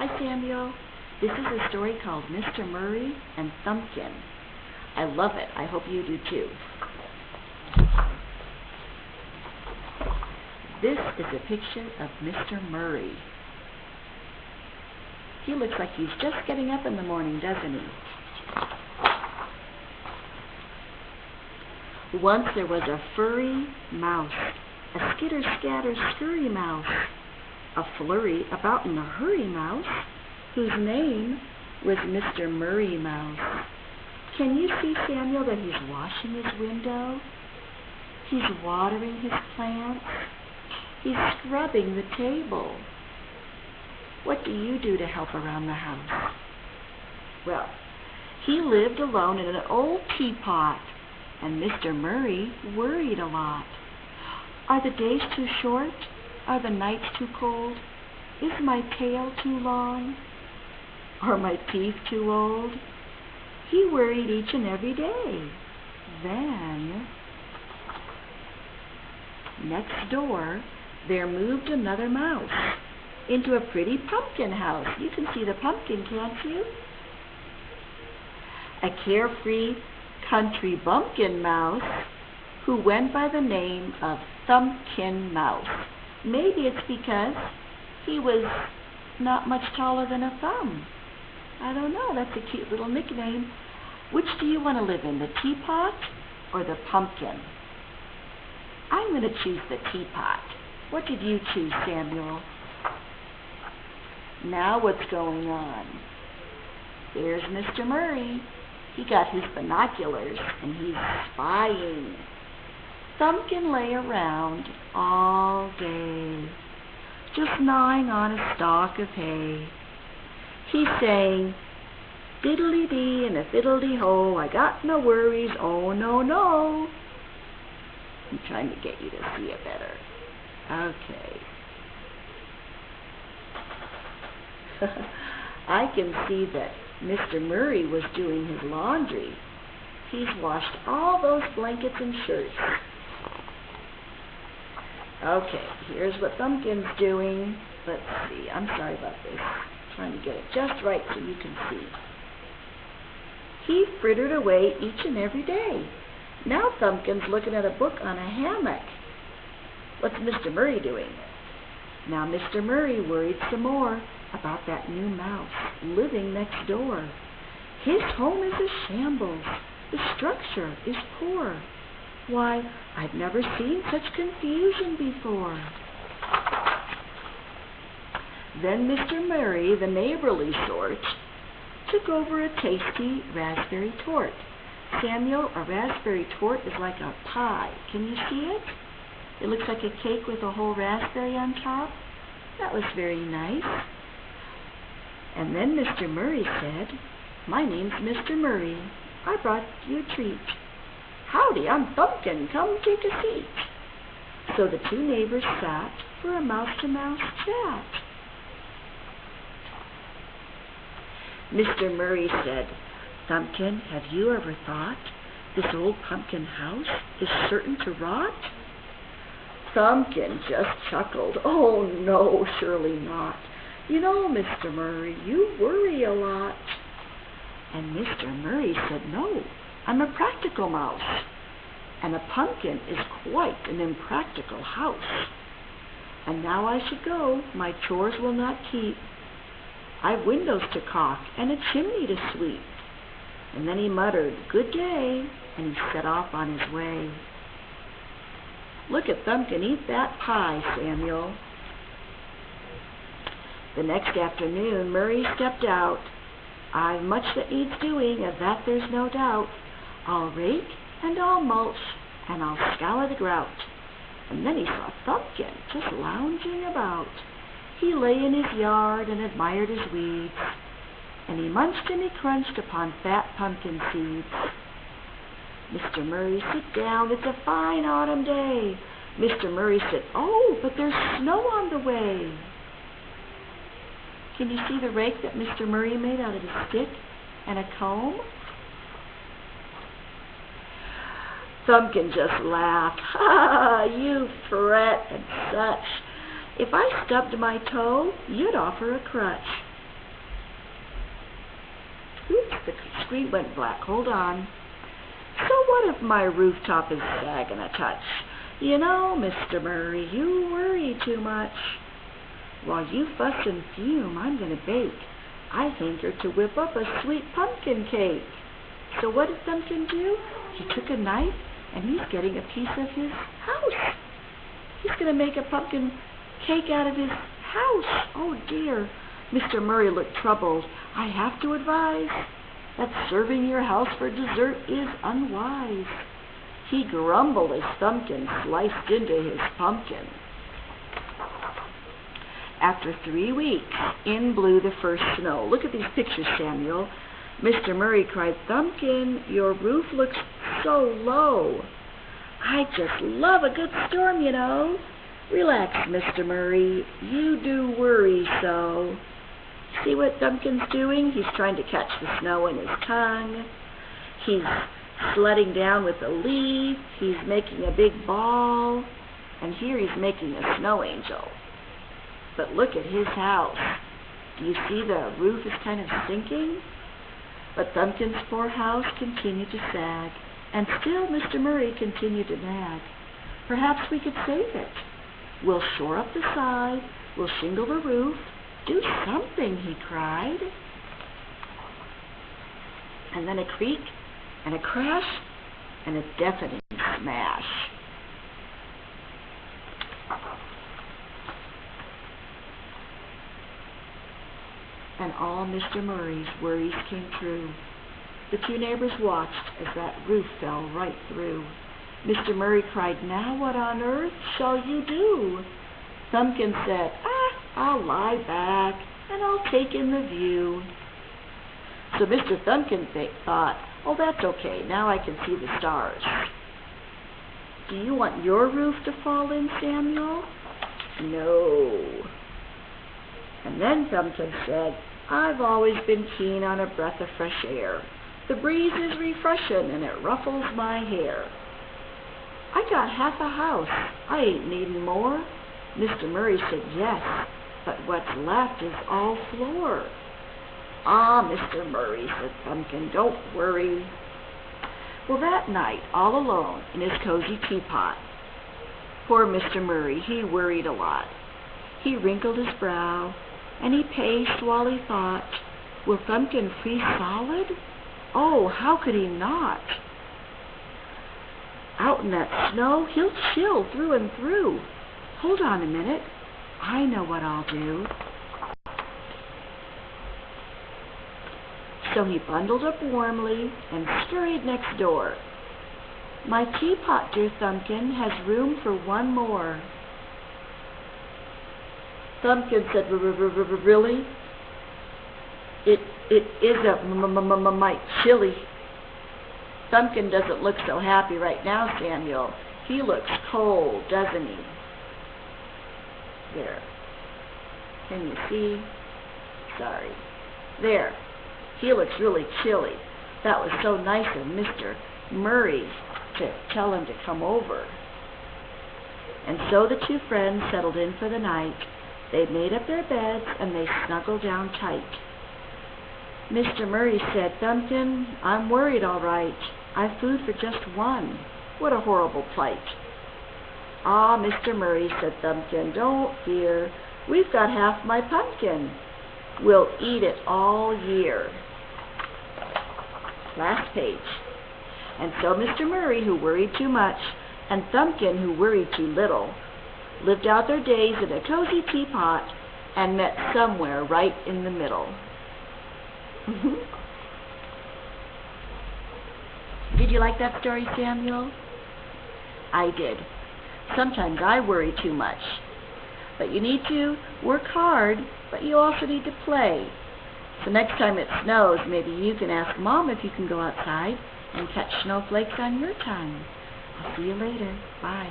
Hi, Samuel. This is a story called Mr. Murry and Thumbkin. I love it. I hope you do too. This is a picture of Mr. Murry. He looks like he's just getting up in the morning, doesn't he? Once there was a furry mouse, a skitter-scatter-scurry mouse, a flurry about in a hurry mouse, whose name was Mr. Murry Mouse. Can you see, Samuel, that he's washing his window? He's watering his plants. He's scrubbing the table. What do you do to help around the house? Well, he lived alone in an old teapot, and Mr. Murry worried a lot. Are the days too short? Are the nights too cold? Is my tail too long? Are my teeth too old? He worried each and every day. Then, next door, there moved another mouse into a pretty pumpkin house. You can see the pumpkin, can't you? A carefree country bumpkin mouse who went by the name of Thumbkin Mouse. Maybe it's because he was not much taller than a thumb. I don't know. That's a cute little nickname. Which do you want to live in, the teapot or the pumpkin? I'm going to choose the teapot. What did you choose, Samuel? Now what's going on? There's Mr. Murry. He got his binoculars and he's spying. Thumbkin lay around all day, just gnawing on a stalk of hay. He's saying, diddly-dee and a fiddly-ho, I got no worries, oh no, no. I'm trying to get you to see it better. Okay. I can see that Mr. Murry was doing his laundry. He's washed all those blankets and shirts. Okay, here's what Thumbkin's doing. Let's see, I'm sorry about this. I'm trying to get it just right so you can see. He frittered away each and every day. Now Thumbkin's looking at a book on a hammock. What's Mr. Murry doing? Now Mr. Murry worried some more about that new mouse living next door. His home is a shambles. The structure is poor. Why, I've never seen such confusion before. Then Mr. Murry, the neighborly sort, took over a tasty raspberry tort. Samuel, a raspberry tort is like a pie. Can you see it? It looks like a cake with a whole raspberry on top. That was very nice. And then Mr. Murry said, my name's Mr. Murry. I brought you a treat. Howdy, I'm Thumbkin. Come take a seat. So the two neighbors sat for a mouse-to-mouse chat. Mr. Murry said, Thumbkin, have you ever thought this old pumpkin house is certain to rot? Thumbkin just chuckled. Oh, no, surely not. You know, Mr. Murry, you worry a lot. And Mr. Murry said, no, I'm a practical mouse. And a pumpkin is quite an impractical house. And now I should go. My chores will not keep. I've windows to caulk and a chimney to sweep. And then he muttered, good day, and he set off on his way. Look at Thumbkin eat that pie, Samuel. The next afternoon, Murry stepped out. I've much that needs doing, of that there's no doubt. I'll rake and I'll mulch and I'll scour the grout. And then he saw Thumbkin just lounging about. He lay in his yard and admired his weeds, and he munched and he crunched upon fat pumpkin seeds. Mr. Murry, sit down, it's a fine autumn day. Mr. Murry said, oh, but there's snow on the way. Can you see the rake that Mr. Murry made out of a stick and a comb? Thumbkin just laughed. Ha, you fret and such. If I stubbed my toe, you'd offer a crutch. Oops, the screen went black. Hold on. So what if my rooftop is sagging a touch? You know, Mr. Murry, you worry too much. While you fuss and fume, I'm going to bake. I hanker to whip up a sweet pumpkin cake. So what did Thumbkin do? He took a knife, and he's getting a piece of his house. He's going to make a pumpkin cake out of his house. Oh, dear. Mr. Murry looked troubled. I have to advise that serving your house for dessert is unwise. He grumbled as Thumbkin sliced into his pumpkin. After 3 weeks, in blew the first snow. Look at these pictures, Samuel. Mr. Murry cried, Thumbkin, your roof looks so low. I just love a good storm, you know. Relax, Mr. Murry. You do worry so. See what Thumbkin's doing? He's trying to catch the snow in his tongue. He's sledding down with a leaf. He's making a big ball. And here he's making a snow angel. But look at his house. Do you see the roof is kind of sinking? But Thumbkin's poor house continued to sag, and still Mr. Murry continued to nag. Perhaps we could save it. We'll shore up the side, we'll shingle the roof. Do something, he cried. And then a creak, and a crash, and a deafening smash. And all Mr. Murry's worries came true. The two neighbors watched as that roof fell right through. Mr. Murry cried, now what on earth shall you do? Thumbkin said, I'll lie back and I'll take in the view. So Mr. Thumbkin thought, oh, that's okay, now I can see the stars. Do you want your roof to fall in, Samuel? No. And then Thumbkin said, I've always been keen on a breath of fresh air. The breeze is refreshing and it ruffles my hair. I got half a house. I ain't needing more. Mr. Murry said yes, but what's left is all floor. Ah, Mr. Murry, said Thumbkin, don't worry. Well, that night, all alone in his cozy teapot, poor Mr. Murry, he worried a lot. He wrinkled his brow, and he paced while he thought, will Thumbkin freeze solid? Oh, how could he not? Out in that snow, he'll chill through and through. Hold on a minute. I know what I'll do. So he bundled up warmly and scurried next door. My teapot, dear Thumbkin, has room for one more. Thumbkin said, really? It is a mite chilly. Thumbkin doesn't look so happy right now, Samuel. He looks cold, doesn't he? There. Can you see? Sorry. There. He looks really chilly. That was so nice of Mr. Murry to tell him to come over. And so the two friends settled in for the night. They made up their beds and they snuggled down tight. Mr. Murry said, Thumbkin, I'm worried all right. I've food for just one. What a horrible plight. Ah, Mr. Murry, said Thumbkin, don't fear. We've got half my pumpkin. We'll eat it all year. Last page. And so Mr. Murry, who worried too much, and Thumbkin, who worried too little, lived out their days in a cozy teapot and met somewhere right in the middle. Did you like that story, Samuel? I did. Sometimes I worry too much. But you need to work hard, but you also need to play. So next time it snows, maybe you can ask Mom if you can go outside and catch snowflakes on your time. I'll see you later. Bye.